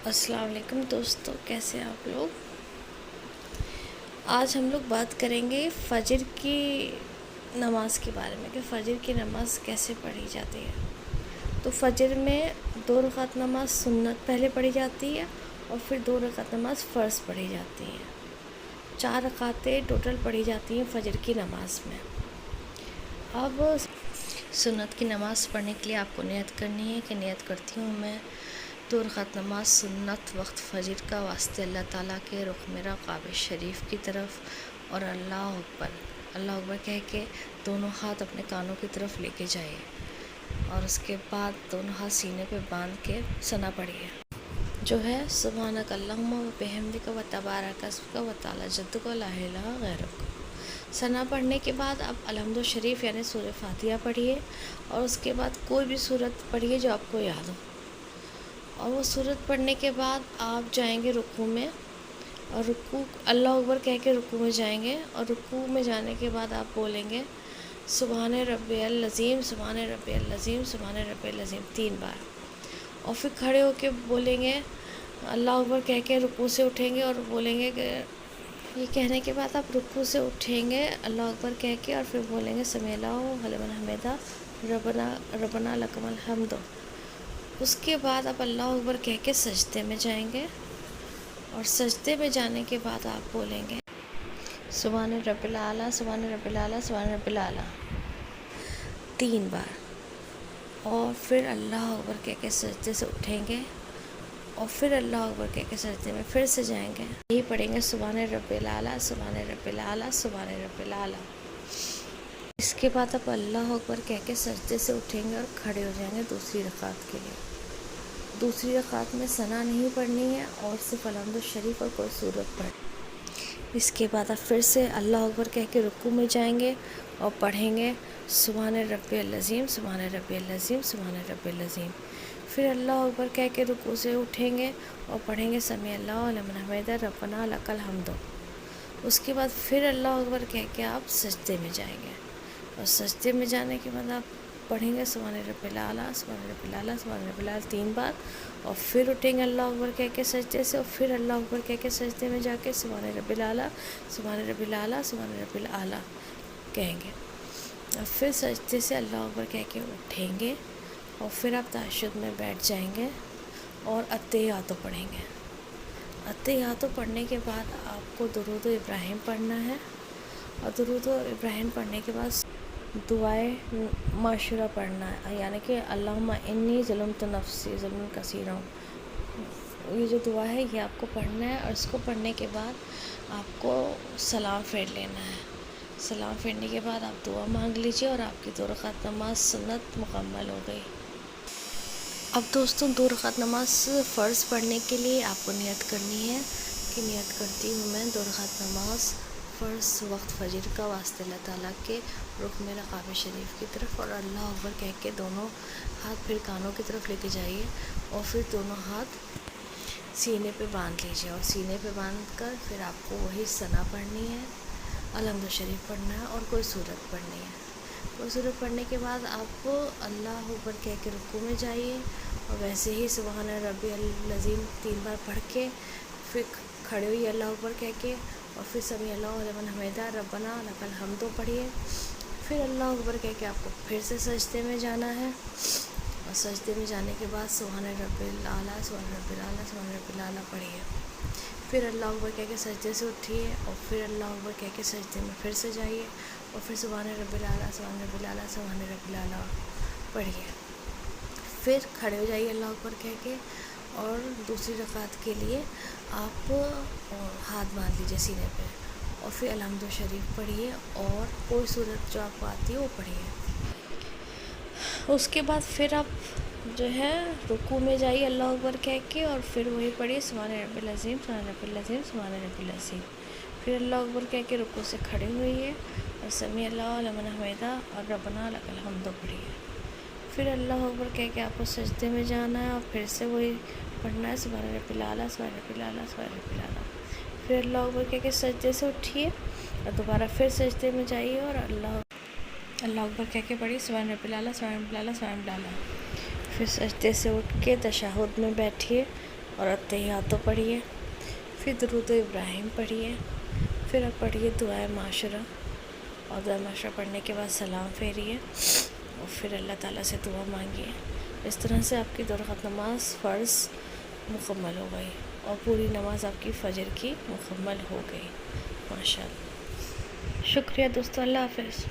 السلام علیکم دوستو، کیسے ہیں آپ لوگ؟ آج ہم لوگ بات کریں گے فجر کی نماز کے بارے میں کہ فجر کی نماز کیسے پڑھی جاتی ہے۔ تو فجر میں 2 رکعت نماز سنت پہلے پڑھی جاتی ہے اور پھر 2 رکعت نماز فرض پڑھی جاتی ہے۔ 4 رکعتیں ٹوٹل پڑھی جاتی ہیں فجر کی نماز میں۔ اب سنت کی نماز پڑھنے کے لیے آپ کو نیت کرنی ہے کہ نیت کرتی ہوں میں 2 رکعت نماز سنت وقت فجر کا واسطے اللہ تعالیٰ کے رخ میرا کعبہ شریف کی طرف، اور اللہ اکبر کہہ کے دونوں ہاتھ اپنے کانوں کی طرف لے کے جائیے، اور اس کے بعد دونوں ہاتھ سینے پہ باندھ کے ثنا پڑھیے، جو ہے سبحانک اللہم و بحمدک و تبارک اسمک و تعالی جدک و لا الہ غیرک۔ ثنا پڑھنے کے بعد آپ الحمد شریف یعنی سورہ فاتحہ پڑھیے، اور اس کے بعد کوئی بھی سورت پڑھیے جو آپ کو یاد ہو، اور وہ سورت پڑھنے کے بعد آپ جائیں گے رکوع میں، اور رکوع اللہ اکبر کہہ کے رکوع میں جائیں گے، اور رکوع میں جانے کے بعد آپ بولیں گے سبحان ربی العظیم، سبحان ربی العظیم، سبحان ربی العظیم 3 بار، اور پھر کھڑے ہو کے بولیں گے اللہ اکبر کہہ کے رکوع سے اٹھیں گے، اور بولیں گے کہ یہ کہنے کے بعد آپ رکوع سے اٹھیں گے اللہ اکبر کہہ کے، اور پھر بولیں گے سمیع اللہ لمن حمدہ ربنا لک الحمد۔ اس کے بعد آپ اللہ اکبر کہہ کے سجدے میں جائیں گے، اور سجدے میں جانے کے بعد آپ بولیں گے سبحان رب الاعلیٰ، سبحان رب الاعلیٰ، سبحان رب الاعلیٰ 3 بار، اور پھر اللہ اکبر کہہ کے سجدے سے اٹھیں گے، اور پھر اللہ اکبر کہہ کے سجدے میں پھر سے جائیں گے، یہی پڑھیں گے سبحان رب الاعلیٰ، سبحان رب الاعلیٰ، سبحان رب الاعلیٰ۔ اس کے بعد آپ اللہ اکبر کہہ کے سجدے سے اٹھیں گے اور کھڑے ہو جائیں گے دوسری رکعت کے لیے۔ دوسری رکعت میں ثنا نہیں پڑھنی ہے، اور صرف الحمد شریف اور کوئی سورت پڑھنی۔ اس کے بعد آپ پھر سے اللہ اکبر کہہ کے رکوع میں جائیں گے اور پڑھیں گے سبحان ربی العظیم، سبحان ربی العظیم، سبحان ربی العظیم۔ پھر اللہ اکبر کہہ کے رکوع سے اٹھیں گے اور پڑھیں گے سمیع اللہ لمن حمدہ ربنا لک الحمد۔ اس کے بعد پھر اللہ اکبر کہہ کے آپ سجدے میں جائیں گے، اور سجدے میں جانے کے بعد آپ پڑھیں گے سبحان رب الاعلیٰ، سبحان رب الاعلیٰ، سبحان رب الاعلیٰ 3 بار، اور پھر اٹھیں گے اللہ اکبر کہہ کے سجدے سے، اور پھر اللہ اکبر کہہ کے سجدے میں جا کے سبحان رب الاعلیٰ، سبحان رب الاعلیٰ، سبحان رب الاعلیٰ کہیں گے، اور پھر سجدے سے اللہ اکبر کہہ کے اٹھیں گے، اور پھر آپ تہجد میں بیٹھ جائیں گے اور اتحیاتو پڑھیں گے۔ اتحیاتو پڑھنے کے بعد آپ کو درود ابراہیم پڑھنا ہے، اور درود ابراہیم پڑھنے کے بعد دعائے معاشرہ پڑھنا ہے، یعنی کہ اللہم انی ظلمت نفسی ظلما کثیرا۔ یہ جو دعا ہے یہ آپ کو پڑھنا ہے، اور اس کو پڑھنے کے بعد آپ کو سلام پھیر لینا ہے۔ سلام پھیرنے کے بعد آپ دعا مانگ لیجئے، اور آپ کی 2 رکعت نماز سنت مکمل ہو گئی۔ اب دوستوں 2 رکعت نماز فرض پڑھنے کے لیے آپ کو نیت کرنی ہے کہ نیت کرتی ہوں میں 2 رکعت نماز فرض وقت فجر کا واسطے اللہ تعالیٰ کے رخ میرا کعبہ شریف کی طرف، اور اللہ اکبر کہہ کے دونوں ہاتھ پھر کانوں کی طرف لے کے جائیے، اور پھر دونوں ہاتھ سینے پہ باندھ لیجیے، اور سینے پہ باندھ کر پھر آپ کو وہی ثنا پڑھنی ہے، الحمد شریف پڑھنا ہے، اور کوئی سورت پڑھنی ہے۔ کوئی سورت پڑھنے کے بعد آپ اللہ اکبر کہہ کے رکوع میں جائیے، اور ویسے ہی سبحان ربی العظیم 3 بار پڑھ کے پھر کھڑے ہوئیے اللہ اکبر کہہ کے، اور پھر سمیع اللہ لمن حمدہ ربنا لک الحمد پڑھیے۔ پھر اللہ اکبر کہہ کے آپ کو پھر سے سجدے میں جانا ہے، اور سجدے میں جانے کے بعد سبحان رب الاعلیٰ، سبحان رب الاعلیٰ، سبحان رب الاعلیٰ پڑھیے۔ پھر اللہ اکبر کہہ کے سجدے سے اٹھیے، اور پھر اللہ اکبر کہہ کے سجدے میں پھر سے جائیے، اور پھر سبحان رب الاعلیٰ، سبحان رب الاعلیٰ، سبحان رب الاعلیٰ پڑھیے۔ پھر کھڑے ہو جائیے اللہ اکبر کہہ کے، اور دوسری رکعت کے لیے آپ ہاتھ باندھ لیجیے سینے پہ، اور پھر الحمد شریف پڑھیے، اور کوئی سورت جو آپ کو آتی ہے وہ پڑھیے۔ اس کے بعد پھر آپ جو ہے رکوع میں جائیے اللہ اکبر کہہ کے، اور پھر وہی پڑھیے سبحان رب العظیم، سبحان رب العظیم، سبحان رب العظیم۔ پھر اللہ اکبر کہہ کے رکوع سے کھڑے ہوئیے، اور سمیع اللہ لمن حمدہ اور ربنا لک الحمد پڑھیے۔ پھر اللہ اکبر کہہ کے آپ کو سجدے میں جانا ہے، اور پھر سے وہی پڑھنا ہے سبحان رب الاعلیٰ، سبحان رب الاعلیٰ، سبحان رب الاعلیٰ۔ پھر اللہ اکبر کہہ کے سجدے سے اٹھیے، اور دوبارہ پھر سجدے میں جائیے، اور اللہ اکبر کہہ کے پڑھیے سبحان رب الاعلیٰ، سبحان رب الاعلیٰ، سبحان رب الاعلیٰ۔ پھر سجدے سے اٹھ کے تشہد میں بیٹھیے، اور اتحیاتو پڑھیے، پھر درود ابراہیم پڑھیے، پھر آپ پڑھیے دعائے معاشرہ، اور دعائے معاشرہ پڑھنے کے بعد سلام پھیریے اور پھر اللہ تعالیٰ سے دعا مانگیے۔ اس طرح سے آپ کی 2 رکعت نماز فرض مکمل ہو گئی اور پوری نماز آپ کی فجر کی مکمل ہو گئی، ماشاء اللہ۔ شکریہ دوستو، اللہ حافظ۔